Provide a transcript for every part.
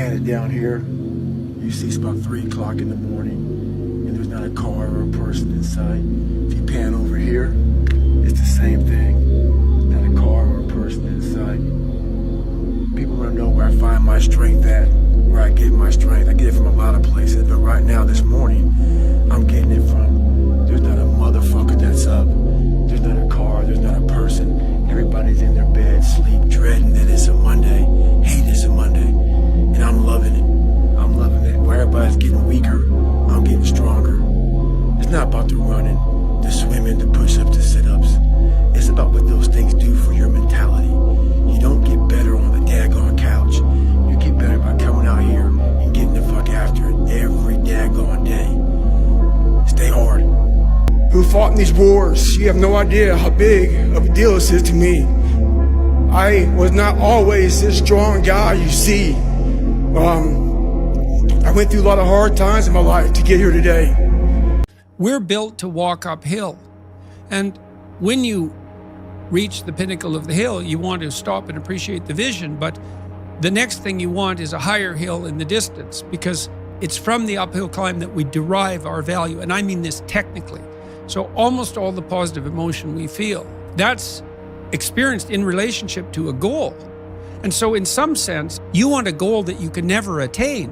headed down here, you see it's about 3 o'clock in the morning, and there's not a car or a person in sight. If you pan over here, it's the same thing. Not a car or a person in sight. People want to know where I find my strength at, where I get my strength. I get it from a lot of places, but right now, this morning, I'm getting it from, there's not a motherfucker that's up. There's not a car, there's not a person. Everybody's in their bed, sleep, dreading that it's a Monday, hate it's a Monday, and I'm loving it. I'm loving it. Where everybody's getting weaker, I'm getting stronger. It's not about the running, the swimming, the push-ups, the sit-ups. It's about what those things do for your mentality. You don't get better on the daggone couch. You get better by coming out here and getting the fuck after it every daggone day. Stay hard. Who fought in these wars? You have no idea how big of a deal this is to me. I was not always this strong guy you see. I went through a lot of hard times in my life to get here today. We're built to walk uphill. And when you reach the pinnacle of the hill, you want to stop and appreciate the vision. But the next thing you want is a higher hill in the distance, because it's from the uphill climb that we derive our value. And I mean this technically. So almost all the positive emotion we feel, that's experienced in relationship to a goal. And so in some sense, you want a goal that you can never attain,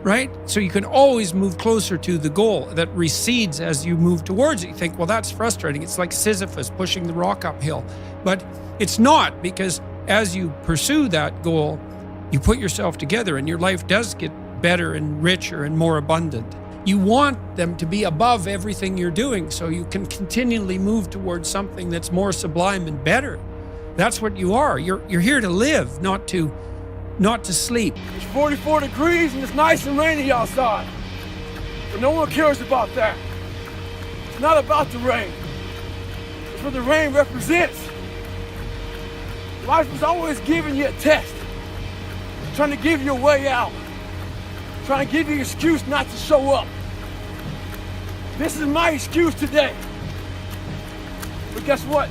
right? So you can always move closer to the goal that recedes as you move towards it. You think, well, that's frustrating. It's like Sisyphus pushing the rock uphill. But it's not, because as you pursue that goal, you put yourself together and your life does get better and richer and more abundant. You want them to be above everything you're doing so you can continually move towards something that's more sublime and better. That's what you are. You're here to live, not to sleep. It's 44 degrees and it's nice and rainy outside. But no one cares about that. It's not about the rain. It's what the rain represents. Life is always giving you a test. It's trying to give you a way out. Trying to give you an excuse not to show up. This is my excuse today. But guess what?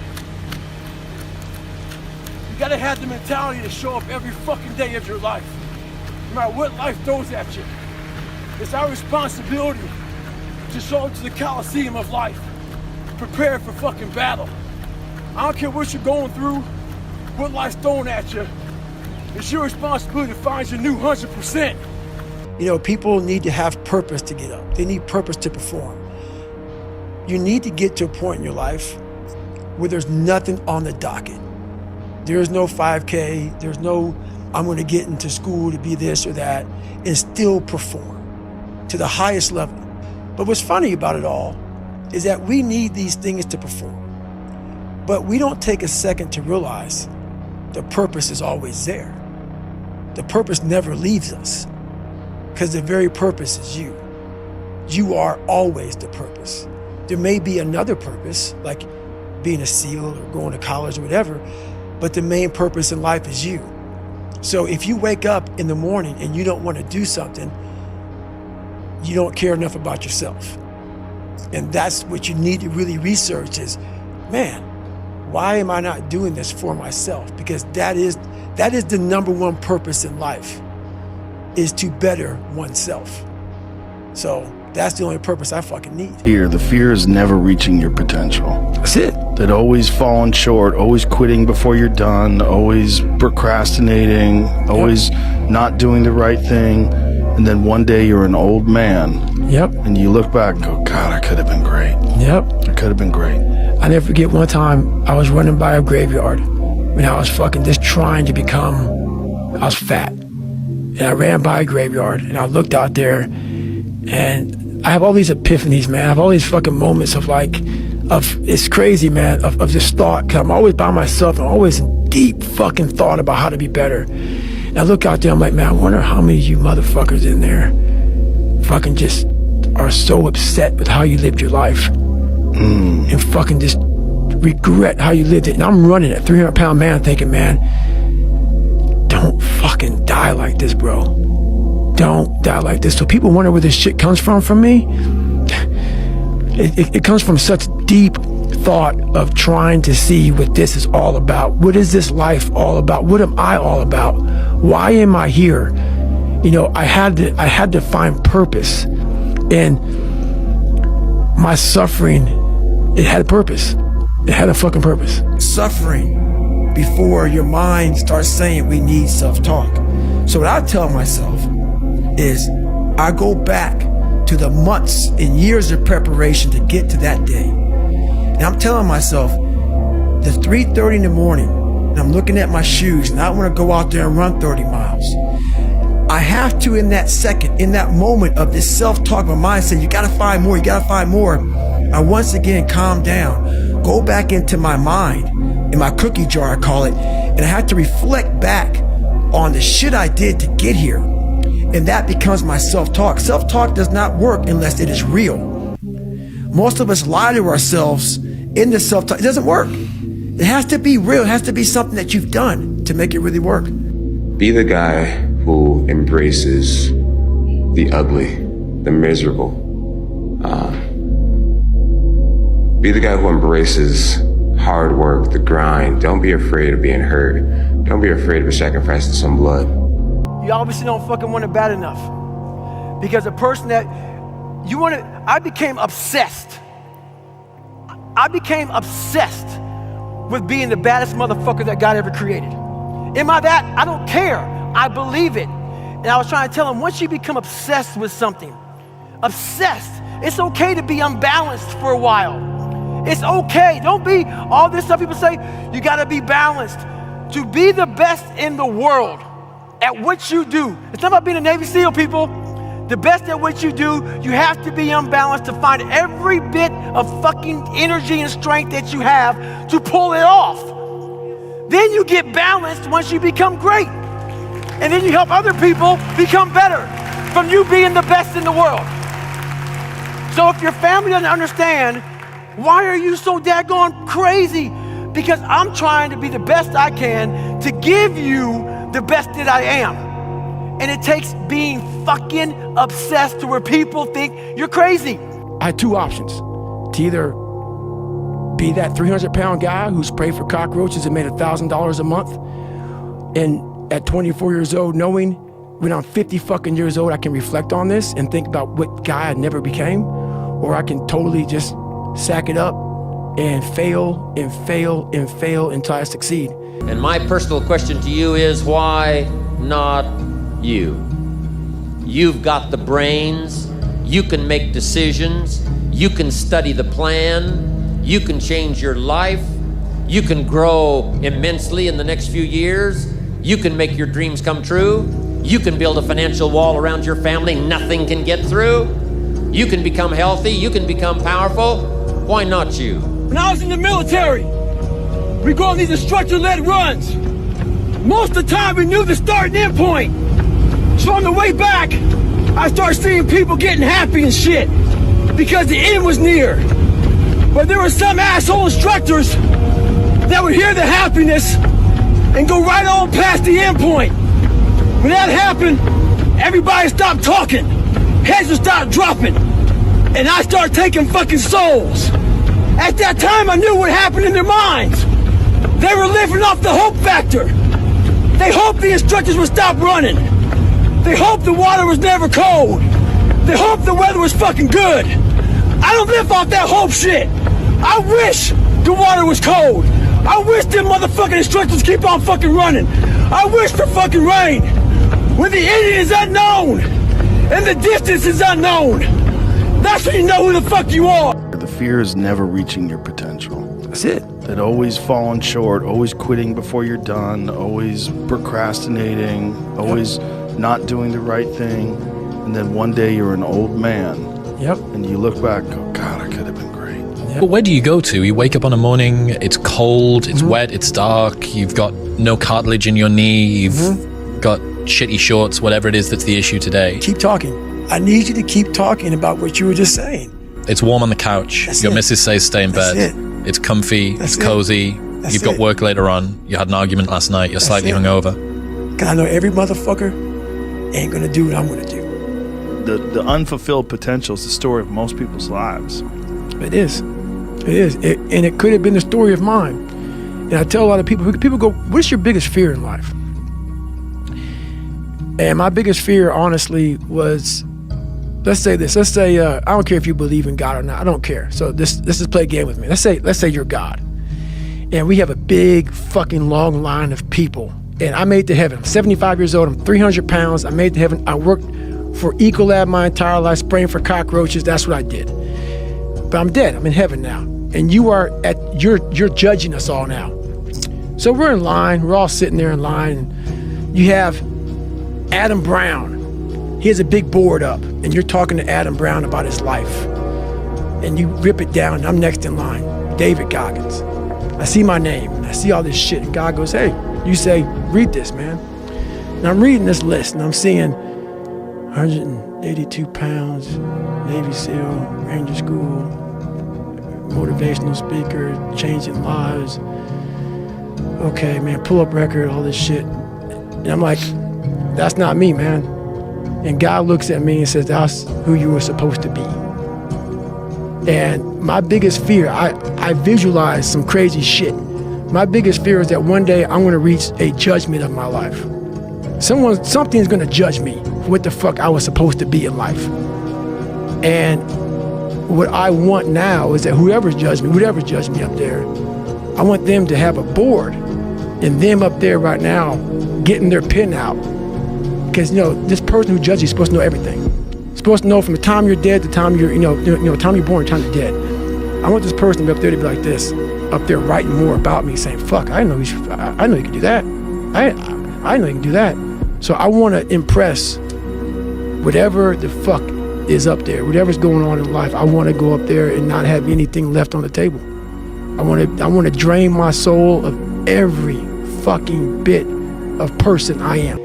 You gotta have the mentality to show up every fucking day of your life. No matter what life throws at you. It's our responsibility to show up to the Coliseum of life. Prepared for fucking battle. I don't care what you're going through, what life's throwing at you. It's your responsibility to find your new 100%. You know, people need to have purpose to get up. They need purpose to perform. You need to get to a point in your life where there's nothing on the docket. There's no 5K, there's no, I'm gonna get into school to be this or that, and still perform to the highest level. But what's funny about it all is that we need these things to perform. But we don't take a second to realize the purpose is always there. The purpose never leaves us. Because the very purpose is you. You are always the purpose. There may be another purpose, like being a SEAL or going to college or whatever, but the main purpose in life is you. So if you wake up in the morning and you don't want to do something, you don't care enough about yourself. And that's what you need to really research is, man, why am I not doing this for myself? Because that is the number one purpose in life, is to better oneself. So that's the only purpose I fucking need. The fear is never reaching your potential. That's it. That always falling short, always quitting before you're done, always procrastinating, always not doing the right thing. And then one day you're an old man. Yep. And you look back and go, God, I could have been great. Yep. I could have been great. I never forget one time I was running by a graveyard when I was fucking just trying to become, I was fat. And I ran by a graveyard and I looked out there and I have all these epiphanies, man. I have all these fucking moments of it's crazy, man, of just thought. Cause I'm always by myself. I'm always in deep fucking thought about how to be better. And I look out there, I'm like, man, I wonder how many of you motherfuckers in there fucking just are so upset with how you lived your life and fucking just regret how you lived it. And I'm running a 300-pound man thinking, man, don't fucking die like this, bro. Don't die like this. So people wonder where this shit comes from me. It comes from such deep thought of trying to see what this is all about. What is this life all about? What am I all about? Why am I here? You know, I had to find purpose, and my suffering, it had a purpose. It had a fucking purpose. Suffering before your mind starts saying we need self-talk. So what I tell myself is I go back to the months and years of preparation to get to that day. And I'm telling myself, the 3:30 in the morning, and I'm looking at my shoes, and I want to go out there and run 30 miles. I have to, in that second, in that moment of this self-talk, my mind saying, you gotta find more, you gotta find more. I once again calm down, go back into my mind, in my cookie jar, I call it, and I have to reflect back on the shit I did to get here. And that becomes my self-talk. Self-talk does not work unless it is real. Most of us lie to ourselves in the self-talk. It doesn't work. It has to be real. It has to be something that you've done to make it really work. Be the guy who embraces the ugly, the miserable. Be the guy who embraces hard work, the grind. Don't be afraid of being hurt. Don't be afraid of sacrificing some blood. You obviously don't fucking want it bad enough. Because a person that you want to, I became obsessed. I became obsessed with being the baddest motherfucker that God ever created. Am I that? I don't care. I believe it. And I was trying to tell him, once you become obsessed with something, obsessed, it's okay to be unbalanced for a while. It's okay. Don't be all this stuff people say, you gotta be balanced. To be the best in the world at what you do, it's not about being a Navy SEAL, people. The best at what you do, you have to be unbalanced to find every bit of fucking energy and strength that you have to pull it off. Then you get balanced once you become great. And then you help other people become better from you being the best in the world. So if your family doesn't understand, why are you so daggone crazy? Because I'm trying to be the best I can to give you the best that I am. And it takes being fucking obsessed to where people think you're crazy. I had two options. To either be that 300-pound guy who sprayed for cockroaches and made $1,000 a month, and at 24 years old, knowing when I'm 50 fucking years old, I can reflect on this and think about what guy I never became, or I can totally just sack it up and fail and fail and fail until I succeed. And my personal question to you is, why not you? You've got the brains, you can make decisions, you can study the plan, you can change your life, you can grow immensely in the next few years, you can make your dreams come true, you can build a financial wall around your family nothing can get through, you can become healthy, you can become powerful. Why not you? When I was in the military, we go on these instructor-led runs. Most of the time we knew the start and end point. So on the way back, I started seeing people getting happy and shit because the end was near. But there were some asshole instructors that would hear the happiness and go right on past the end point. When that happened, everybody stopped talking. Heads would start dropping. And I started taking fucking souls. At that time, I knew what happened in their minds. They were living off the hope factor. They hoped the instructors would stop running. They hoped the water was never cold. They hoped the weather was fucking good. I don't live off that hope shit. I wish the water was cold. I wish them motherfucking instructors keep on fucking running. I wish for fucking rain. When the ending is unknown and the distance is unknown, that's when you know who the fuck you are. The fear is never reaching your potential. That's it. That always falling short, always quitting before you're done, always procrastinating, always not doing the right thing. And then one day you're an old man. Yep. And you look back and go, God, I could have been great. Yep. But where do you go to? You wake up on a morning, it's cold, it's wet, it's dark, you've got no cartilage in your knee, you've got shitty shorts, whatever it is that's the issue today. Keep talking. I need you to keep talking about what you were just saying. It's warm on the couch. That's Your it. missus says stay in That's bed. it. It's comfy, That's it's it. cozy. That's You've got it. work later on. You had an argument last night. You're slightly it. hungover. Because I know every motherfucker ain't gonna do what I'm gonna do. The unfulfilled potential is the story of most people's lives. It is. It is. And it could have been the story of mine. And I tell a lot of people go, what's your biggest fear in life? And my biggest fear, honestly, was, let's say this. Let's say I don't care if you believe in God or not. I don't care. So let's just play a game with me. Let's say you're God, and we have a big fucking long line of people. And I made it to heaven. I'm 75 years old. I'm 300 pounds. I made it to heaven. I worked for Ecolab my entire life, spraying for cockroaches. That's what I did. But I'm dead. I'm in heaven now. And you're judging us all now. So we're in line. We're all sitting there in line. And you have Adam Brown. He has a big board up, and you're talking to Adam Brown about his life. And you rip it down, and I'm next in line, David Goggins. I see my name, and I see all this shit, and God goes, hey, you say, read this, man. And I'm reading this list, and I'm seeing 182 pounds, Navy SEAL, Ranger School, motivational speaker, changing lives. Okay, man, pull-up record, all this shit. And I'm like, that's not me, man. And God looks at me and says, that's who you were supposed to be. And my biggest fear, I visualize some crazy shit. My biggest fear is that one day I'm gonna reach a judgment of my life. Something's gonna judge me for what the fuck I was supposed to be in life. And what I want now is that whoever's judged me up there, I want them to have a board and them up there right now getting their pen out. Because, this person who judges you is supposed to know everything. Supposed to know from the time you're dead to the time you're, time you're born, time you're dead. I want this person to be up there to be like this, up there writing more about me, saying, fuck, I know you can do that. I know you can do that. So I want to impress whatever the fuck is up there, whatever's going on in life. I want to go up there and not have anything left on the table. I want to drain my soul of every fucking bit of person I am.